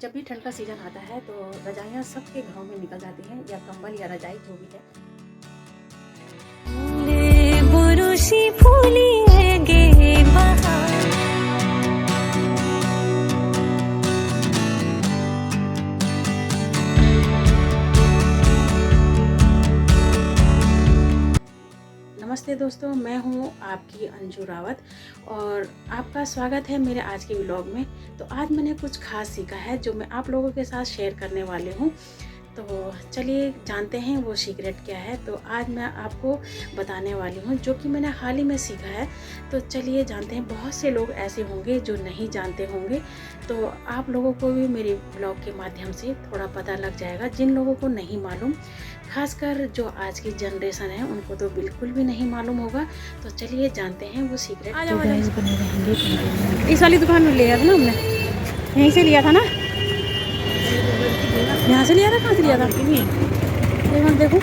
जब भी ठंड का सीज़न आता है तो रजाइयाँ सबके घरों में निकल जाती हैं, या कंबल या रजाई जो भी है। नमस्ते दोस्तों, मैं हूँ आपकी अंजू रावत और आपका स्वागत है मेरे आज के व्लॉग में। तो आज मैंने कुछ खास सीखा है जो मैं आप लोगों के साथ शेयर करने वाली हूँ। तो चलिए जानते हैं वो सीक्रेट क्या है। तो आज मैं आपको बताने वाली हूँ जो कि मैंने हाल ही में सीखा है। तो चलिए जानते हैं। बहुत से लोग ऐसे होंगे जो नहीं जानते होंगे, तो आप लोगों को भी मेरे ब्लॉग के माध्यम से थोड़ा पता लग जाएगा। जिन लोगों को नहीं मालूम, खासकर जो आज की जनरेशन है, उनको तो बिल्कुल भी नहीं मालूम होगा। तो चलिए जानते हैं वो सीक्रेट। आज बने रहेंगे। इस वाली दुकान में लिया था ना हमने, यहीं से लिया था ना, यहाँ से लिया था। कहाँ से लिया था? देखो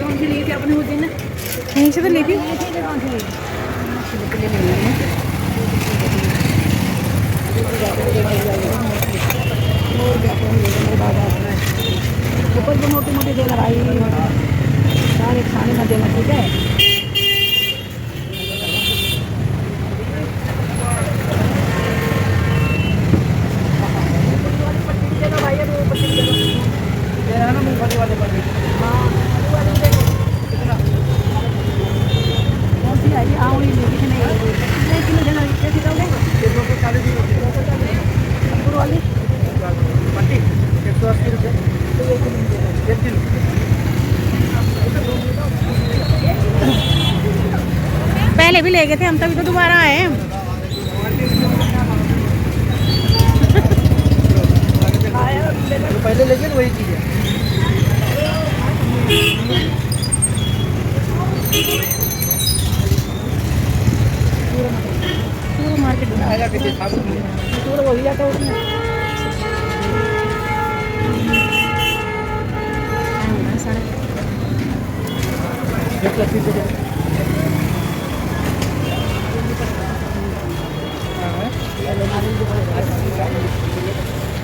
कौन सी ली थी आपने उस दिन? यहीं से तो ली थी। ऊपर जो मोटी मोटी दे लगाई सारे खाने में देना, ठीक है। पहले भी ले गए थे हम, तभी तो दोबारा आए हम। पहले लेकिन वही चीज है। पूरा मार्केट आएगा किसी साबुन में पूरा वही आता है उसमें।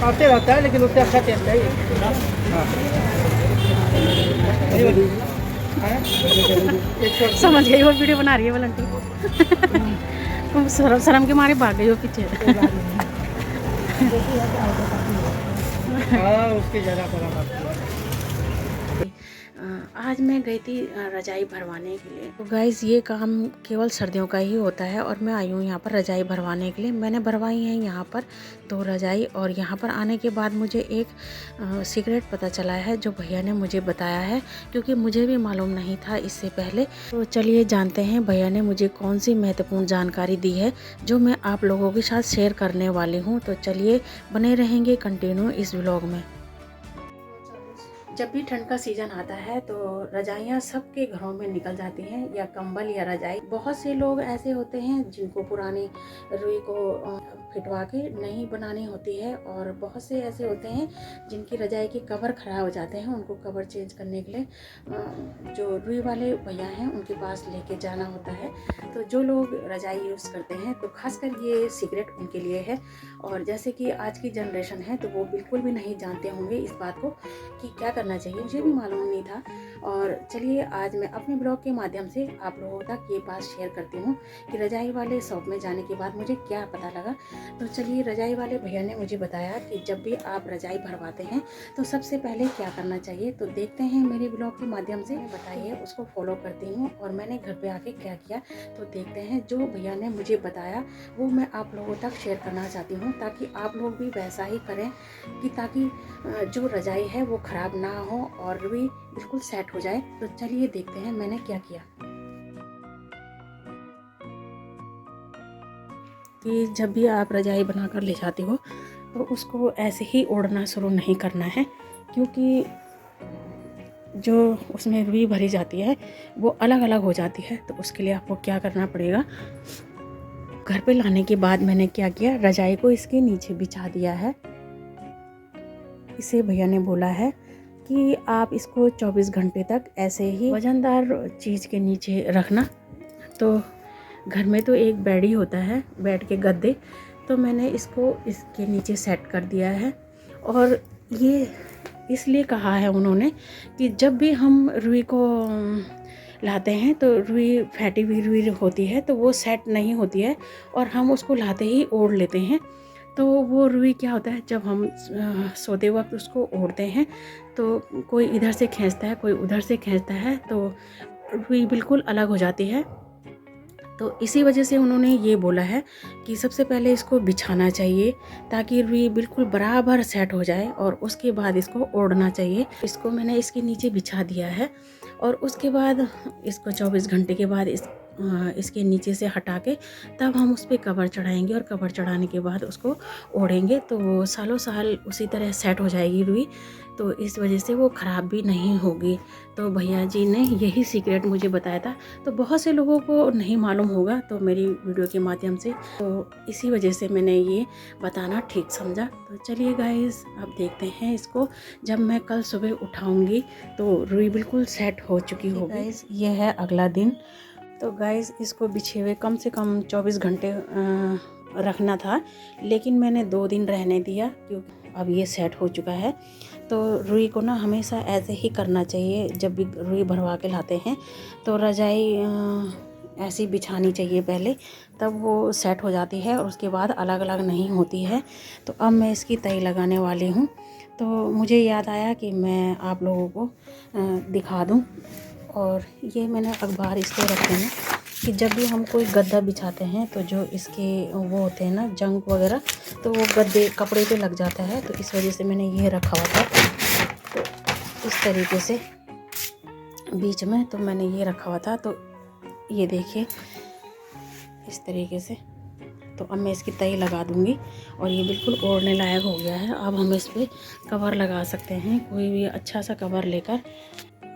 आते रहता है लेकिन उससे अच्छा टेस्ट है। समझ गई, वो वीडियो बना रही है वलंटी। शर्म के मारे भाग गई वो पीछे। उसकी जगह आज मैं गई थी रजाई भरवाने के लिए। तो गाइज़ ये काम केवल सर्दियों का ही होता है और मैं आई हूँ यहाँ पर रजाई भरवाने के लिए। मैंने भरवाई है यहाँ पर 2 रजाई, और यहाँ पर आने के बाद मुझे एक सीक्रेट पता चला है जो भैया ने मुझे बताया है, क्योंकि मुझे भी मालूम नहीं था इससे पहले। तो चलिए जानते हैं भैया ने मुझे कौन सी महत्वपूर्ण जानकारी दी है जो मैं आप लोगों के साथ शेयर करने वाली हूँ। तो चलिए बने रहेंगे कंटिन्यू इस व्लॉग में। जब भी ठंड का सीज़न आता है तो रजाइयाँ सबके घरों में निकल जाती हैं, या कंबल या रजाई। बहुत से लोग ऐसे होते हैं जिनको पुरानी रुई को फिटवा के नहीं बनानी होती है, और बहुत से ऐसे होते हैं जिनकी रजाई के कवर ख़राब हो जाते हैं। उनको कवर चेंज करने के लिए जो रुई वाले भैया हैं उनके पास लेके जाना होता है। तो जो लोग रजाई यूज़ करते हैं तो खासकर ये सीक्रेट उनके लिए है। और जैसे कि आज की जनरेशन है तो वो बिल्कुल भी नहीं जानते होंगे इस बात को कि क्या करना चाहिए। मुझे भी मालूम नहीं था। और चलिए आज मैं अपने ब्लॉग के माध्यम से आप लोगों तक ये बात शेयर करती हूँ कि रजाई वाले शॉप में जाने के बाद मुझे क्या पता लगा। तो चलिए, रजाई वाले भैया ने मुझे बताया कि जब भी आप रजाई भरवाते हैं तो सबसे पहले क्या करना चाहिए। तो देखते हैं मेरे ब्लॉग के माध्यम से, बताइए उसको फॉलो करती हूँ और मैंने घर पे आके क्या किया। तो देखते हैं जो भैया ने मुझे बताया वो मैं आप लोगों तक शेयर करना चाहती हूँ, ताकि आप लोग भी वैसा ही करें, कि ताकि जो रजाई है वो ख़राब ना हो और भी बिल्कुल सेट हो जाए। तो चलिए देखते हैं मैंने क्या किया। कि जब भी आप रजाई बनाकर ले जाते हो तो उसको ऐसे ही ओढ़ना शुरू नहीं करना है, क्योंकि जो उसमें रुई भरी जाती है वो अलग अलग हो जाती है। तो उसके लिए आपको क्या करना पड़ेगा, घर पे लाने के बाद मैंने क्या किया, रजाई को इसके नीचे बिछा दिया है। इसे भैया ने बोला है कि आप इसको 24 घंटे तक ऐसे ही वजनदार चीज़ के नीचे रखना। तो घर में तो एक बेड ही होता है, बेड के गद्दे, तो मैंने इसको इसके नीचे सेट कर दिया है। और ये इसलिए कहा है उन्होंने कि जब भी हम रुई को लाते हैं तो रुई फैटी हुई रुई होती है तो वो सेट नहीं होती है, और हम उसको लाते ही ओढ़ लेते हैं। तो वो रुई क्या होता है, जब हम सोते वक्त उसको ओढ़ते हैं तो कोई इधर से खींचता है, कोई उधर से खींचता है, तो रुई बिल्कुल अलग हो जाती है। तो इसी वजह से उन्होंने ये बोला है कि सबसे पहले इसको बिछाना चाहिए ताकि रुई बिल्कुल बराबर सेट हो जाए, और उसके बाद इसको ओढ़ना चाहिए। इसको मैंने इसके नीचे बिछा दिया है, और उसके बाद इसको 24 घंटे के बाद इसके नीचे से हटा के तब हम उस पर कवर चढ़ाएंगे, और कवर चढ़ाने के बाद उसको ओढ़ेंगे तो वो सालों साल उसी तरह सेट हो जाएगी रुई। तो इस वजह से वो ख़राब भी नहीं होगी। तो भैया जी ने यही सीक्रेट मुझे बताया था। तो बहुत से लोगों को नहीं मालूम होगा, तो मेरी वीडियो के माध्यम से, तो इसी वजह से मैंने ये बताना ठीक समझा। तो चलिए गाइस, अब देखते हैं इसको। जब मैं कल सुबह उठाऊंगी तो रुई बिल्कुल सेट हो चुकी होगी। गाइस, ये है अगला दिन। तो गाइस, इसको बिछे हुए कम से कम 24 घंटे रखना था, लेकिन मैंने 2 दिन रहने दिया क्योंकि अब ये सेट हो चुका है। तो रुई को ना हमेशा ऐसे ही करना चाहिए। जब भी रुई भरवा के लाते हैं तो रजाई ऐसी बिछानी चाहिए पहले, तब वो सेट हो जाती है, और उसके बाद अलग अलग नहीं होती है। तो अब मैं इसकी तई लगाने वाली हूँ। तो मुझे याद आया कि मैं आप लोगों को दिखा दूँ। और ये मैंने अखबार इसलिए रखे हैं कि जब भी हम कोई गद्दा बिछाते हैं तो जो इसके वो होते हैं ना, जंग वगैरह, तो वो गद्दे कपड़े पे लग जाता है। तो इस वजह से मैंने ये रखा हुआ था। तो इस तरीके से बीच में तो मैंने ये रखा हुआ था। तो ये देखिए इस तरीके से। तो अब मैं इसकी तई लगा दूंगी, और ये बिल्कुल ओढ़ने लायक हो गया है। अब हम इस पर कवर लगा सकते हैं, कोई भी अच्छा सा कवर लेकर।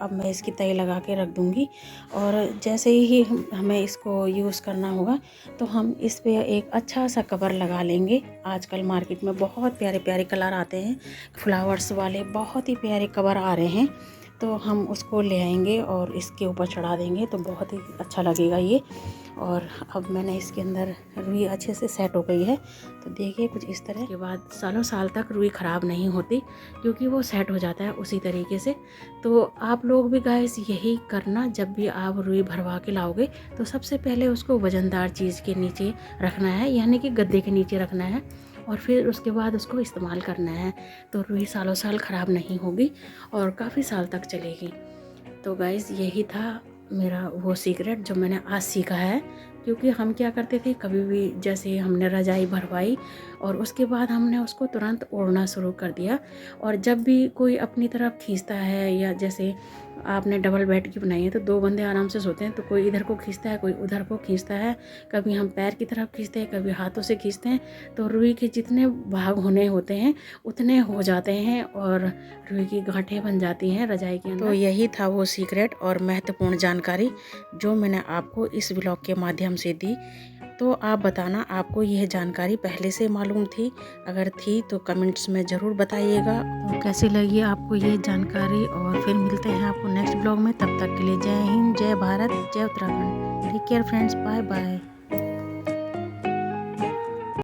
अब मैं इसकी तई लगा के रख दूंगी, और जैसे ही हमें इसको यूज़ करना होगा तो हम इस पे एक अच्छा सा कवर लगा लेंगे। आजकल मार्केट में बहुत प्यारे प्यारे कलर आते हैं, फ्लावर्स वाले बहुत ही प्यारे कवर आ रहे हैं। तो हम उसको ले आएंगे और इसके ऊपर चढ़ा देंगे, तो बहुत ही अच्छा लगेगा ये। और अब मैंने इसके अंदर रुई अच्छे से सेट हो गई है। तो देखिए कुछ इस तरह के बाद सालों साल तक रुई ख़राब नहीं होती, क्योंकि वो सेट हो जाता है उसी तरीके से। तो आप लोग भी गाइस यही करना, जब भी आप रुई भरवा के लाओगे तो सबसे पहले उसको वज़नदार चीज़ के नीचे रखना है, यानी कि गद्दे के नीचे रखना है, और फिर उसके बाद उसको इस्तेमाल करना है। तो रुई सालों साल ख़राब नहीं होगी और काफ़ी साल तक चलेगी। तो गाइस, यही था मेरा वो सीक्रेट जो मैंने आज सीखा है। क्योंकि हम क्या करते थे, कभी भी जैसे हमने रजाई भरवाई और उसके बाद हमने उसको तुरंत ओढ़ना शुरू कर दिया, और जब भी कोई अपनी तरफ खींचता है, या जैसे आपने डबल बेड की बनाई है तो 2 बंदे आराम से सोते हैं, तो कोई इधर को खींचता है, कोई उधर को खींचता है, कभी हम पैर की तरफ खींचते हैं, कभी हाथों से खींचते हैं। तो रुई के जितने भाग होने होते हैं उतने हो जाते हैं, और रुई की गांठें बन जाती हैं रजाई के अंदर। तो यही था वो सीक्रेट और महत्वपूर्ण जानकारी जो मैंने आपको इस व्लॉग के माध्यम से दी। तो आप बताना, आपको यह जानकारी पहले से मालूम थी? अगर थी तो कमेंट्स में ज़रूर बताइएगा। तो कैसी लगी आपको ये जानकारी, और फिर मिलते हैं आपको नेक्स्ट ब्लॉग में। तब तक के लिए जय हिंद, जय भारत, जय Uttarakhand. Take care friends, bye bye.